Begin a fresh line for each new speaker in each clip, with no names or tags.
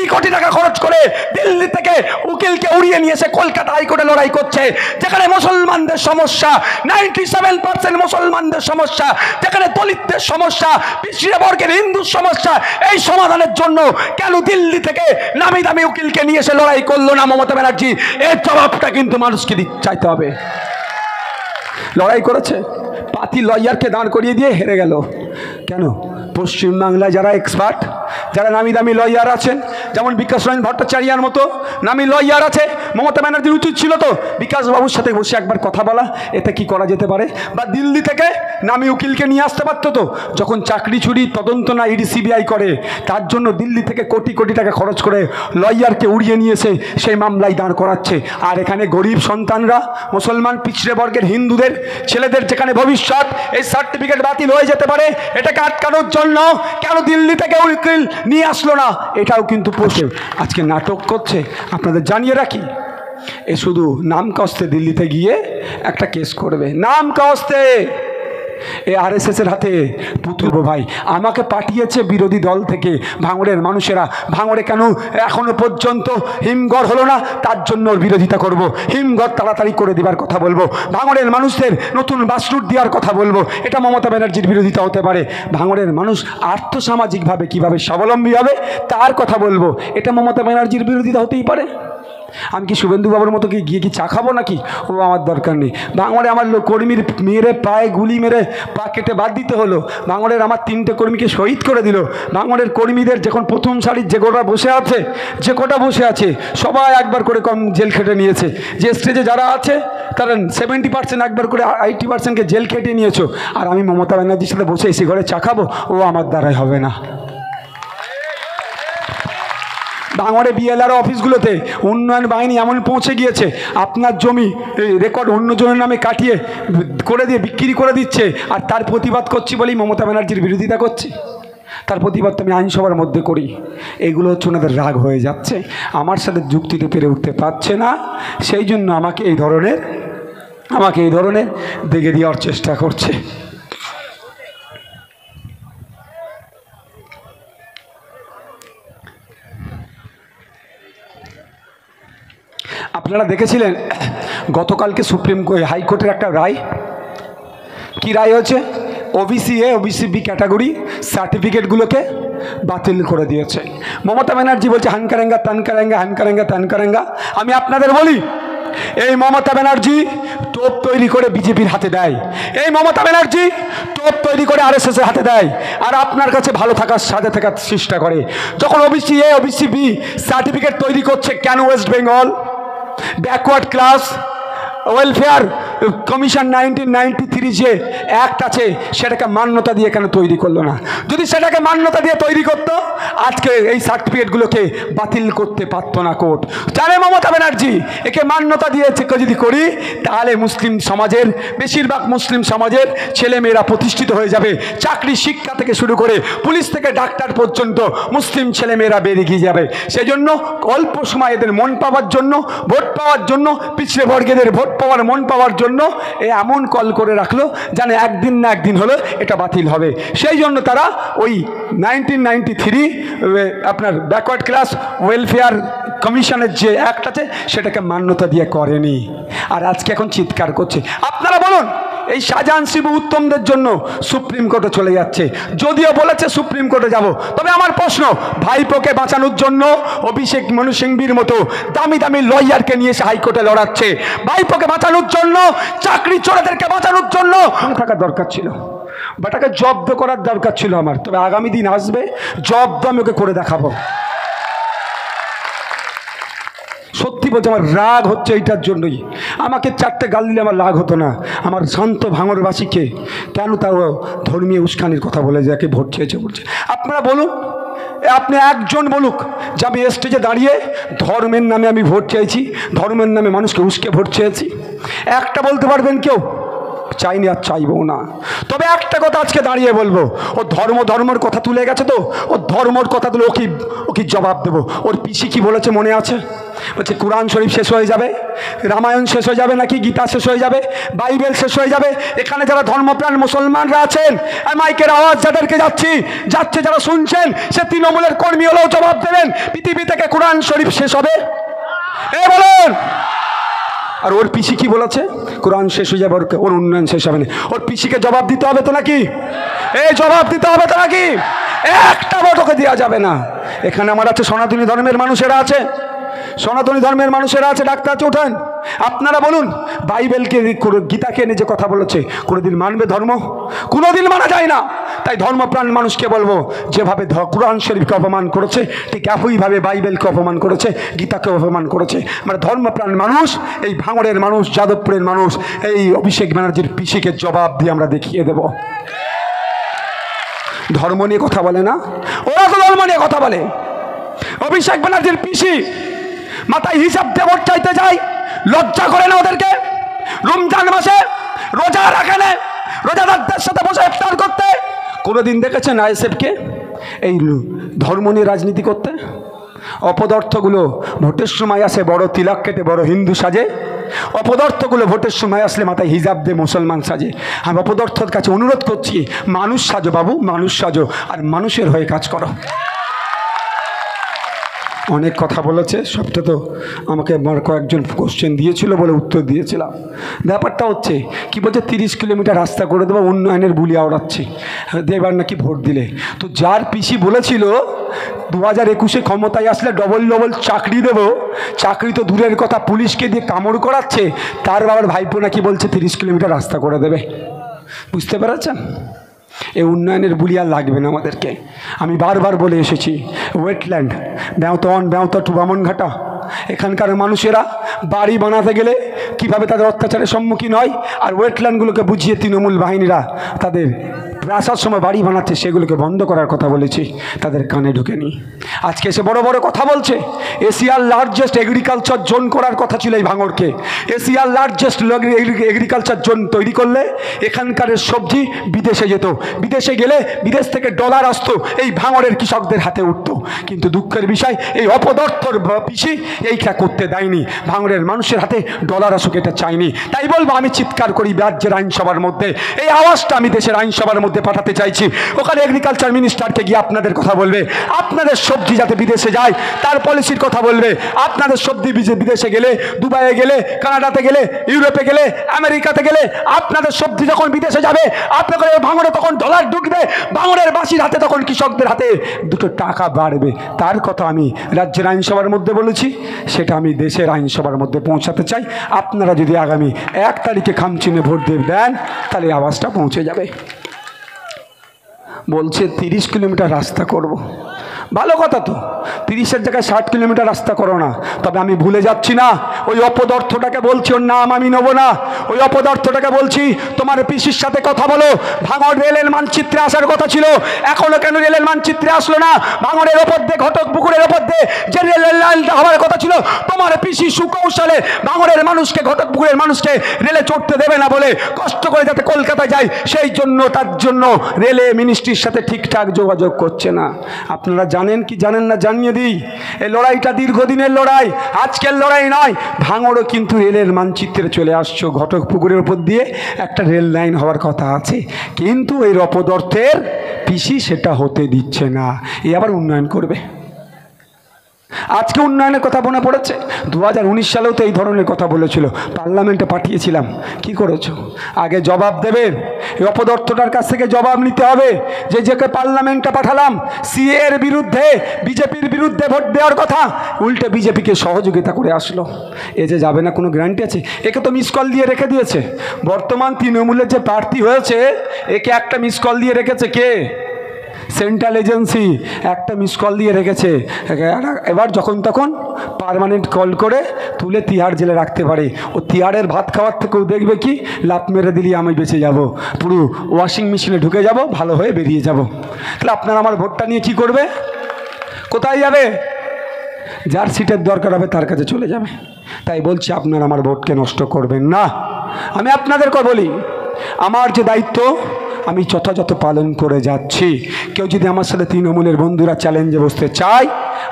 কোটি কোটি টাকা খরচ করে দিল্লি থেকে উকিলকে উড়িয়ে নিয়ে এসে কলকাতা হাইকোর্টে লড়াই করছে, যেখানে মুসলমানদের সমস্যা 97% মুসলমানদের সমস্যা, যেখানে দলিতদের সমস্যা, পিছিয়ে বর্গের হিন্দুর সমস্যা। এই সমাধানের জন্য কেন দিল্লি থেকে নামি দামি উকিলকে নিয়ে এসে লড়াই করলো না মমতা ব্যানার্জি? এর জবাবটা কিন্তু মানুষকে চাইতে হবে। লড়াই করেছে, পাতি লয়ারকে দাঁড় করিয়ে দিয়ে হেরে গেল। কেন? পশ্চিমবাংলায় যারা এক্সপার্ট, যারা নামি দামি লয়ার আছেন, যেমন বিকাশ রঞ্জন ভট্টাচার্যার মতো নামি লয়ার আছে, মমতা ব্যানার্জির উচিত ছিল তো বিকাশবাবুর সাথে বসে একবার কথা বলা, এতে কি করা যেতে পারে, বা দিল্লি থেকে নামি উকিলকে নিয়ে আসতে পারতো তো। যখন চাকরি চুরি তদন্ত না ইডি সিবিআই করে, তার জন্য দিল্লি থেকে কোটি কোটি টাকা খরচ করে লয়ারকে উড়িয়ে নিয়েছে, সেই মামলায় দাঁড় করাচ্ছে। আর এখানে গরিব সন্তানরা, মুসলমান পিছড়ে বর্গের হিন্দুদের ছেলেদের যেখানে ভবিষ্যৎ, এই সার্টিফিকেট বাতিল হয়ে যেতে পারে, এটাকে আটকানোর জন্য কেন দিল্লি থেকে উকিল নিয়ে আসলো না? এটাও কিন্তু পোষে আজকে নাটক করছে। আপনাদের জানিয়ে রাখি, এ শুধু নাম কস্তে দিল্লিতে গিয়ে একটা কেস করবে, নাম কস্তে। এ আরএসএসের হাতে পুতুল। ভাই আমাকে পাঠিয়েছে বিরোধী দল থেকে ভাঙড়ের মানুষেরা। ভাঙড়ে কেন এখনো পর্যন্ত হিমঘর হলো না, তার জন্য বিরোধিতা করব। হিমঘর তাড়াতাড়ি করে দেওয়ার কথা বলবো, ভাঙড়ের মানুষদের নতুন বাস রুট দেওয়ার কথা বলবো। এটা মমতা ব্যানার্জির বিরোধিতা হতে পারে। ভাঙড়ের মানুষ আর্থসামাজিকভাবে কীভাবে স্বাবলম্বী হবে তার কথা বলবো, এটা মমতা ব্যানার্জির বিরোধিতা হতেই পারে। আমি কি শুভেন্দু বাবুর মতো গিয়ে কি চা খাবো নাকি? ও আমার দরকার নেই। ভাঙড়ে আমার কর্মীর মেরে পায়ে গুলি মেরে পা কেটে বাদ দিতে হলো। ভাঙড়ের আমার 3টে কর্মীকে শহীদ করে দিল। ভাঙড়ের কর্মীদের যখন প্রথম সারির যে গোটা বসে আছে সবাই একবার করে কম জেল খেটে নিয়েছে। যে স্টেজে যারা আছে তারা 70% একবার করে 80%কে জেল খেটে নিয়েছো। আর আমি মমতা ব্যানার্জির সাথে বসে এসে ঘরে চা খাবো? ও আমার দ্বারাই হবে না। ভাঙড়ে বিএলআর অফিসগুলোতে উন্নয়ন বাহিনী এমন পৌঁছে গিয়েছে, আপনার জমি রেকর্ড অন্যজনের নামে কাটিয়ে করে দিয়ে বিক্রি করে দিচ্ছে, আর তার প্রতিবাদ করছি বলেই মমতা ব্যানার্জির বিরোধিতা করছে। তার প্রতিবাদ তো আমি আইনসভার মধ্যে করি। এগুলো হচ্ছে ওনাদের রাগ হয়ে যাচ্ছে, আমার সাথে যুক্তিতে পেরে উঠতে পারছে না, সেই জন্য আমাকে এই ধরনের দেখে দেওয়ার চেষ্টা করছে। আপনারা দেখেছিলেন গতকালকে হাইকোর্টের একটা রায়। কি রায় হয়েছে? OBC A OBC B category সার্টিফিকেটগুলোকে বাতিল করে দিয়েছে। মমতা ব্যানার্জি বলছে হানকারেঙ্গা তানকারেঙ্গা, হানকারেঙ্গা তানকারেঙ্গা। আমি আপনাদের বলি, এই মমতা ব্যানার্জি টোপ তৈরি করে বিজেপির হাতে দেয়, এই মমতা ব্যানার্জি টোপ তৈরি করে আরএসএসের হাতে দেয়, আর আপনার কাছে ভালো থাকার সাথে থাকার চেষ্টা করে। যখন OBC A OBC B certificate তৈরি করছে, কেন West Bengal backward class welfare commission 1993 যে অ্যাক্ট আছে সেটাকে মান্যতা দিয়ে কেন তৈরি করলো না? যদি সেটাকে মান্যতা দিয়ে তৈরি করতো, আজকে এই সার্টিফিকেটগুলোকে বাতিল করতে পারতো না কোর্ট। জানে মমতা ব্যানার্জি একে মান্যতা দিয়েছে যদি করি, তাহলে মুসলিম সমাজের বেশিরভাগ মুসলিম সমাজের ছেলেমেয়েরা প্রতিষ্ঠিত হয়ে যাবে। চাকরি শিক্ষা থেকে শুরু করে পুলিশ থেকে ডাক্তার পর্যন্ত মুসলিম ছেলেমেয়েরা বেরিয়ে যাবে। সেই জন্য অল্প সময় এদের মন পাওয়ার জন্য, ভোট পাওয়ার জন্য, পিছড়ে বর্গেদের ভোট পাওয়ার মন পাওয়ার জন্য এমন কল করে রাখলো যেন একদিন না একদিন হলো এটা বাতিল হবে। সেই জন্য তারা ওই 1993 আপনার ব্যাকওয়ার্ড ক্লাস ওয়েলফেয়ার কমিশনের যে অ্যাক্ট আছে সেটাকে মান্যতা দিয়ে করেনি, আর আজকে এখন চিৎকার করছে। আপনারা বলুন, এই শাহজাহান শিবু উত্তমদের জন্য সুপ্রিম কোর্টে চলে যাচ্ছে, যদিও বলেছে সুপ্রিম কোর্টে যাব। তবে আমার প্রশ্ন, ভাইপোকে বাঁচানোর জন্য অভিষেক মনু সিংভির মতো দামি দামি লয়ারকে নিয়ে এসে হাইকোর্টে লড়াচ্ছে। ভাইপোকে বাঁচানোর জন্য, চাকরি চোরেদেরকে বাঁচানোর জন্য থাকার দরকার ছিল, বাটাকে জব্দ করার দরকার ছিল আমার। তবে আগামী দিন আসবে, জব্দ আমি ওকে করে দেখাবো। সত্যি বলছি, আমার রাগ হচ্ছে এইটার জন্যই। আমাকে 4টে গাল দিলে আমার রাগ হতো না। আমার শান্ত ভাঙড়বাসীকে কেন তাও ধর্মীয় উস্কানির কথা বলে যাকে ভোট চেয়েছে বলছে। আপনারা বলুন, আপনি একজন বলুক যে আমি স্টেজে দাঁড়িয়ে ধর্মের নামে আমি ভোট চেয়েছি, ধর্মের নামে মানুষকে উস্কে ভোট চেয়েছি? একটা বলতে পারবেন কেউ? চাইনি আর চাইবও না। তবে একটা কথা আজকে দাঁড়িয়ে বলবো, ও ধর্মের কথা তুলে গেছে তো, ও ধর্মর কথা তুলে ও কি জবাব দেবো? ওর পিসি কি বলেছে মনে আছে? বলছে কোরআন শরীফ শেষ হয়ে যাবে, রামায়ণ শেষ হয়ে যাবে, নাকি গীতা শেষ হয়ে যাবে, বাইবেল শেষ হয়ে যাবে। এখানে যারা ধর্মপ্রাণ মুসলমানরা আছেন, মাইকের আওয়াজ যাদেরকে যাচ্ছে যারা শুনছেন, সে তৃণমূলের কর্মী হলেও জবাব দেবেন। পৃথিবী থেকে কোরআন শরীফ শেষ হবে? বলুন। আর ওর পিসি কি বলেছে? কোরআন শেষ হয়ে যাবে, ওর উন্নয়ন শেষ হবে না। ওর পিসিকে জবাব দিতে হবে তো নাকি? জবাব দিতে হবে তো নাকি? একটা ভোট ওকে দেওয়া যাবে না। এখানে আমার আছে সনাতনী ধর্মের মানুষেরা আছে, সনাতনী ধর্মের মানুষেরা আছে, ডাক্তার আছে, ওঠেন আপনারা বলুন। বাইবেলকে গীতাকে নিয়ে যে কথা বলেছে কোনোদিন মানবে ধর্ম? কোনোদিন মানা যায় না। তাই ধর্মপ্রাণ মানুষকে বলবো, যেভাবে কোরআন শরীফকে অপমান করেছে ঠিক একইভাবে বাইবেলকে অপমান করেছে, গীতাকে অপমান করেছে। আমরা ধর্মপ্রাণ মানুষ, এই ভাঙড়ের মানুষ, যাদবপুরের মানুষ, এই অভিষেক ব্যানার্জির পিসিকে জবাব দিয়ে আমরা দেখিয়ে দেব। ধর্ম নিয়ে কথা বলে না, ওরা তো ধর্ম নিয়ে কথা বলে। অভিষেক ব্যানার্জির পিসি মাথায় হিসাব দিয়ে ভোট চাইতে যায়, লজ্জা করে না ওদেরকে? রমজান মাসে রোজা রাখে না, রোজাদারদের সাথে বসে ইফতার করতে? কোনোদিন দেখেছেন আইএসএফকে এই ধর্ম নিয়ে রাজনীতি করতে? অপদার্থগুলো ভোটের সময় আসে বড় তিলক কেটে বড় হিন্দু সাজে, অপদার্থগুলো ভোটের সময় আসলে মাথায় হিজাব দিয়ে মুসলমান সাজে। আমি অপদার্থর কাছে অনুরোধ করছি, মানুষ সাজো বাবু, মানুষ সাজো, আর মানুষের হয়ে কাজ করো। অনেক কথা বলেছে, সবটা তো আমাকে কয়েকজন কোশ্চেন দিয়েছিল বলে উত্তর দিয়েছিলাম। ব্যাপারটা হচ্ছে কি বলছে, 30 কিলোমিটার রাস্তা করে দেবো, উন্নয়নের বুলি আওড়াচ্ছি, এবার নাকি ভোট দিলে। তো যার পিসি বলেছিল 2021-এ ক্ষমতায় আসলে ডবল চাকরি দেবো, চাকরি তো দূরের কথা, পুলিশকে দিয়ে কামড় করাচ্ছে, তার বাবার ভাইপো নাকি বলছে 30 কিলোমিটার রাস্তা করে দেবে। বুঝতে পেরেছেন? এই উন্নয়নের বুলি আর লাগবে না আমাদেরকে। আমি বারবার বলে এসেছি, ওয়েটল্যান্ড ব্যাউতা টু বামনঘাটা, এখানকার মানুষেরা বাড়ি বানাতে গেলে কিভাবে তাদের অত্যাচারের সম্মুখীন হয়, আর ওয়েটল্যান্ডগুলোকে বুঝিয়ে তৃণমূল বাহিনীরা তাদের আসার সময় বাড়ি বানাচ্ছে, সেগুলোকে বন্ধ করার কথা বলেছি, তাদের কানে ঢুকেনি। আজকে এসে বড় বড় কথা বলছে। এশিয়ার লার্জেস্ট এগ্রিকালচার জোন করার কথা ছিল এই ভাঙড়কে। এশিয়ার লার্জেস্ট এগ্রিকালচার জোন তৈরি করলে এখানকার সবজি বিদেশে যেত, বিদেশে গেলে বিদেশ থেকে ডলার আসতো, এই ভাঙড়ের কৃষকদের হাতে উঠতো। কিন্তু দুঃখের বিষয়, এই অপদার্থর পিসি এইটা করতে দেয়নি, ভাঙড়ের মানুষের হাতে ডলার আসুক এটা চাইনি। তাই বলবো, আমি চিৎকার করি রাজ্যের আইনসভার মধ্যে, এই আওয়াজটা আমি দেশের আইনসভার মধ্যে পাঠাতে চাইছি। ওখানে এগ্রিকালচার মিনিস্টারকে গিয়ে আপনাদের কথা বলবে, আপনাদের সবজি যাতে বিদেশে যায় তার পলিসির কথা বলবে। আপনাদের সবজি বিদেশে গেলে, দুবাইয়ে গেলে, কানাডাতে গেলে, ইউরোপে গেলে, আমেরিকাতে গেলে, আপনাদের সবজি যখন বিদেশে যাবে, আপনাদের ভাঙড়ে তখন ডলার ঢুকবে, ভাঙড়ের বাসীর হাতে তখন কৃষকদের হাতে দুটো টাকা বাড়বে। তার কথা আমি রাজ্যের আইনসভার মধ্যে বলেছি, সেটা আমি দেশের আইনসভার মধ্যে পৌঁছাতে চাই। আপনারা যদি আগামী 1 তারিখে খামচিনে ভোট দেন, তাহলে আওয়াজটা পৌঁছে যাবে। বলছে 30 কিলোমিটার রাস্তা করব। ভালো কথা তো, 30-এর জায়গায় 60 কিলোমিটার রাস্তা করো না। তবে আমি ভুলে যাচ্ছি না, ওই অপদার্থটাকে বলছি, ওর নাম আমি নেবো না, ওই অপদার্থটাকে বলছি, তোমার পিসির সাথে কথা বলো। ভাঙড় রেলের মানচিত্রে আসার কথা ছিল, এখনো কেন রেলের মানচিত্রে আসলো না? ভাঙড়ের ওপর দিয়ে, ঘটকপুকুরের ওপর দিয়ে যে রেলের লাইনটা হওয়ার কথা ছিল, তোমার পিসি সুকৌশলে ভাঙড়ের মানুষকে, ঘটকপুকুরের মানুষকে রেলে চড়তে দেবে না বলে কষ্ট করে যাতে কলকাতায় যায়, সেই জন্য তার জন্য রেলে মিনিস্ট্রির সাথে ঠিকঠাক যোগাযোগ করছে না। আপনারা জানেন কি জানেন না জানিয়ে দিই, এই লড়াইটা দীর্ঘদিনের লড়াই, আজকের লড়াই নয়। ভাঙড়ও কিন্তু রেলের মানচিত্রে চলে আসছো, ঘটকপুকুরের উপর দিয়ে একটা রেল লাইন হওয়ার কথা আছে, কিন্তু এই অপদার্থের পিসি সেটা হতে দিচ্ছে না। এ আবার উন্নয়ন করবে। আজকে উন্নয়নের কথা মনে পড়েছে, 2019 সালেও তো এই ধরনের কথা বলেছিল, পার্লামেন্টে পাঠিয়েছিলাম। কি করেছো? আগে জবাব দেবেন, এই অপদার্থটার কাছ থেকে জবাব নিতে হবে। যে পার্লামেন্টে পাঠালাম সিএ এর বিরুদ্ধে, বিজেপির বিরুদ্ধে ভোট দেওয়ার কথা, উল্টে বিজেপিকে সহযোগিতা করে আসলো। এ যে যাবে না কোনো গ্যারান্টি আছে? একে তো মিস কল দিয়ে রেখে দিয়েছে। বর্তমান তৃণমূলের যে প্রার্থী হয়েছে, একে একটা মিস কল দিয়ে রেখেছে কে? সেন্ট্রাল এজেন্সি একটা মিস কল দিয়ে রেখেছে। এবার যখন তখন পার্মানেন্ট কল করে তুলে তিহার জেলে রাখতে পারে। ও তিহারের ভাত খাওয়ার থেকেও দেখবে কি, লাফ মেরে দিলি আমি বেঁচে যাব, পুরো ওয়াশিং মেশিনে ঢুকে যাব, ভালো হয়ে বেরিয়ে যাব। তাহলে আপনারা আমার ভোটটা নিয়ে কি করবে? কোথায় যাবে? যার সিটের দরকার হবে তার কাছে চলে যাবে। তাই বলছি, আপনারা আমার ভোটকে নষ্ট করবেন না। আমি আপনাদেরকে বলি, আমার যে দায়িত্ব আমি যথাযথ পালন করে যাচ্ছি। কেউ যদি আমার সাথে তৃণমূলের বন্ধুরা চ্যালেঞ্জে বসতে চায়,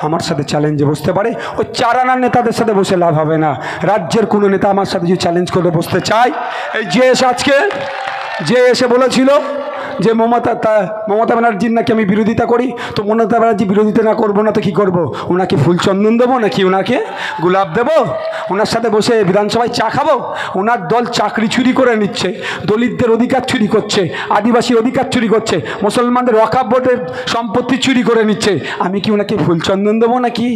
আমার সাথে চ্যালেঞ্জে বসতে পারে। ওই 4 আনার নেতাদের সাথে বসে লাভ হবে না। রাজ্যের কোনো নেতা আমার সাথে যদি চ্যালেঞ্জ করে বসতে চায়, এই যে এসে আজকে যে এসে বলেছিল যে মমতা ব্যানার্জির নাকি আমি বিরোধিতা করি, তো মমতা ব্যানার্জি বিরোধিতা না করবো না তো কী করবো? ওনাকে ফুল চন্দন দেবো নাকি ওনাকে গোলাপ দেবো? ওনার সাথে বসে বিধানসভায় চা খাবো? ওনার দল চাকরি চুরি করে নিচ্ছে, দলিতদের অধিকার চুরি করছে, আদিবাসীর অধিকার চুরি করছে, মুসলমানদের ওয়াকফ বোর্ডের সম্পত্তি চুরি করে নিচ্ছে। আমি কি ওনাকে ফুল চন্দন দেবো নাকি?